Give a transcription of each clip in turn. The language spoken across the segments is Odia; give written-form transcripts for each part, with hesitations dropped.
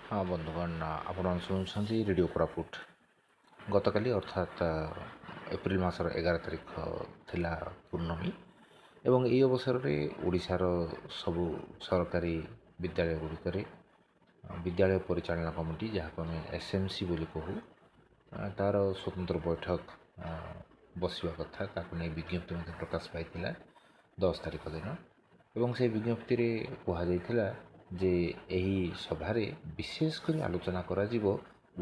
ହଁ ବନ୍ଧୁଗଣ, ଆପଣମାନେ ଶୁଣୁଛନ୍ତି ରେଡ଼ିଓ କୋରାପୁଟ। ଗତକାଲି ଅର୍ଥାତ୍ ଏପ୍ରିଲ ମାସର 11 ତାରିଖ ଥିଲା ପୂର୍ଣ୍ଣମୀ ଏବଂ ଏହି ଅବସରରେ ଓଡ଼ିଶାର ସବୁ ସରକାରୀ ବିଦ୍ୟାଳୟ ଗୁଡ଼ିକରେ ବିଦ୍ୟାଳୟ ପରିଚାଳନା କମିଟି, ଯାହାକୁ ଆମେ SMC ବୋଲି କହୁ, ତା'ର ସ୍ୱତନ୍ତ୍ର ବୈଠକ ବସିବା କଥା, ତାକୁ ନେଇ ବିଜ୍ଞପ୍ତି ମଧ୍ୟ ପ୍ରକାଶ ପାଇଥିଲା 10 ତାରିଖ ଦିନ। ଏବଂ ସେହି ବିଜ୍ଞପ୍ତିରେ କୁହାଯାଇଥିଲା ଯେ ଏହି ସଭାରେ ବିଶେଷ କରି ଆଲୋଚନା କରାଯିବ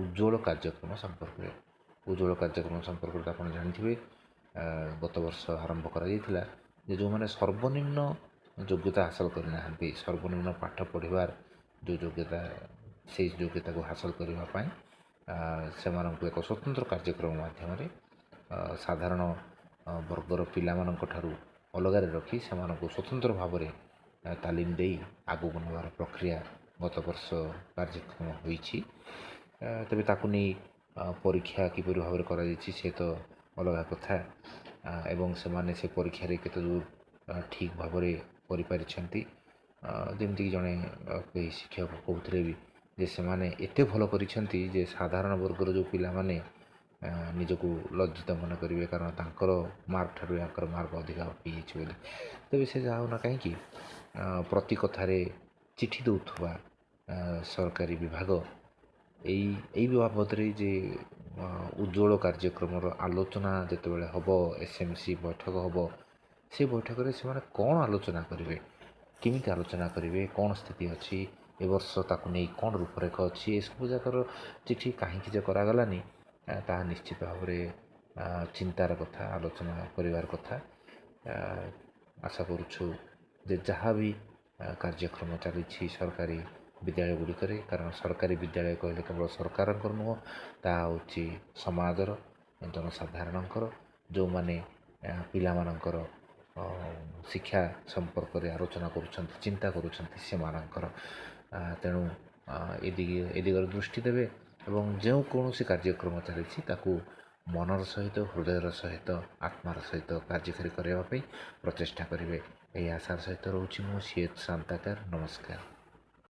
ଉଜ୍ଜ୍ୱଳ କାର୍ଯ୍ୟକ୍ରମ ସମ୍ପର୍କରେ। ଉଜ୍ଜ୍ୱଳ କାର୍ଯ୍ୟକ୍ରମ ସମ୍ପର୍କରେ ଆପଣ ଜାଣିଥିବେ, ଗତ ବର୍ଷ ଆରମ୍ଭ କରାଯାଇଥିଲା ଯେ ଯେଉଁମାନେ ସର୍ବନିମ୍ନ ଯୋଗ୍ୟତା ହାସଲ କରିନାହାନ୍ତି, ସର୍ବନିମ୍ନ ପାଠ ପଢ଼ିବାର ଯେଉଁ ଯୋଗ୍ୟତା, ସେହି ଯୋଗ୍ୟତାକୁ ହାସଲ କରିବା ପାଇଁ ସେମାନଙ୍କୁ ଏକ ସ୍ୱତନ୍ତ୍ର କାର୍ଯ୍ୟକ୍ରମ ମାଧ୍ୟମରେ ସାଧାରଣ ବର୍ଗର ପିଲାମାନଙ୍କ ଠାରୁ ଅଲଗାରେ ରଖି ସେମାନଙ୍କୁ ସ୍ୱତନ୍ତ୍ର ଭାବରେ ତାଲିମ ଦେଇ ଆଗକୁ ନେବାର ପ୍ରକ୍ରିୟା ଗତ ବର୍ଷ କାର୍ଯ୍ୟକ୍ରମ ହୋଇଛି। ତେବେ ତାକୁ ନେଇ ପରୀକ୍ଷା କିପରି ଭାବରେ କରାଯାଇଛି ସେ ତ ଅଲଗା କଥା, ଏବଂ ସେମାନେ ସେ ପରୀକ୍ଷାରେ କେତେ ଦୂର ଠିକ୍ ଭାବରେ କରିପାରିଛନ୍ତି। ଯେମିତିକି ଜଣେ କେହି ଶିକ୍ଷକ କହୁଥିଲେ ବି ଯେ ସେମାନେ ଏତେ ଭଲ କରିଛନ୍ତି ଯେ ସାଧାରଣ ବର୍ଗର ଯେଉଁ ପିଲାମାନେ ନିଜକୁ ଲଜ୍ଜିତ ମନେ କରିବେ, କାରଣ ତାଙ୍କର ମାର୍କ ଠାରୁ ୟାଙ୍କର ମାର୍କ ଅଧିକା ହେଇଯାଇଛି ବୋଲି। ତେବେ ସେ ଯାହା ହେଉନା କାହିଁକି, ପ୍ରତି କଥାରେ ଚିଠି ଦେଉଥିବା ସରକାରୀ ବିଭାଗ ଏଇ ବାବଦରେ ଯେ ଉଜ୍ଜ୍ୱଳ କାର୍ଯ୍ୟକ୍ରମର ଆଲୋଚନା ଯେତେବେଳେ ହେବ, SMC ବୈଠକ ହେବ, ସେ ବୈଠକରେ ସେମାନେ କ'ଣ ଆଲୋଚନା କରିବେ, କେମିତି ଆଲୋଚନା କରିବେ, କ'ଣ ସ୍ଥିତି ଅଛି ଏ ବର୍ଷ, ତାକୁ ନେଇ କ'ଣ ରୂପରେଖ ଅଛି, ଏସବୁ ଯାକର ଚିଠି କାହିଁକି ଯେ କରାଗଲାନି, ତାହା ନିଶ୍ଚିତ ଭାବରେ ଚିନ୍ତାର କଥା, ଆଲୋଚନା କରିବାର କଥା। ଆଶା କରୁଛୁ ଯେ ଯାହା ବି କାର୍ଯ୍ୟକ୍ରମ ଚାଲିଛି ସରକାରୀ ବିଦ୍ୟାଳୟ ଗୁଡ଼ିକରେ, କାରଣ ସରକାରୀ ବିଦ୍ୟାଳୟ କହିଲେ କେବଳ ସରକାରଙ୍କର ନୁହଁ, ତାହା ହେଉଛି ସମାଜର, ଜନସାଧାରଣଙ୍କର, ଯେଉଁମାନେ ପିଲାମାନଙ୍କର ଶିକ୍ଷା ସମ୍ପର୍କରେ ଆଲୋଚନା କରୁଛନ୍ତି, ଚିନ୍ତା କରୁଛନ୍ତି, ସେମାନଙ୍କର। ତେଣୁ ଏ ଦିଗରେ ଦୃଷ୍ଟି ଦେବେ ଏବଂ ଯେଉଁ କୌଣସି କାର୍ଯ୍ୟକ୍ରମ ଚାଲିଛି ତାକୁ ମନର ସହିତ, ହୃଦୟର ସହିତ, ଆତ୍ମାର ସହିତ କାର୍ଯ୍ୟକାରୀ କରିବା ପାଇଁ ପ୍ରଚେଷ୍ଟା କରିବେ। ଏହି ଆଶାର ସହିତ ରହୁଛି ମୁଁ ସିଏଚ୍ ସାନ୍ତାକାର। ନମସ୍କାର।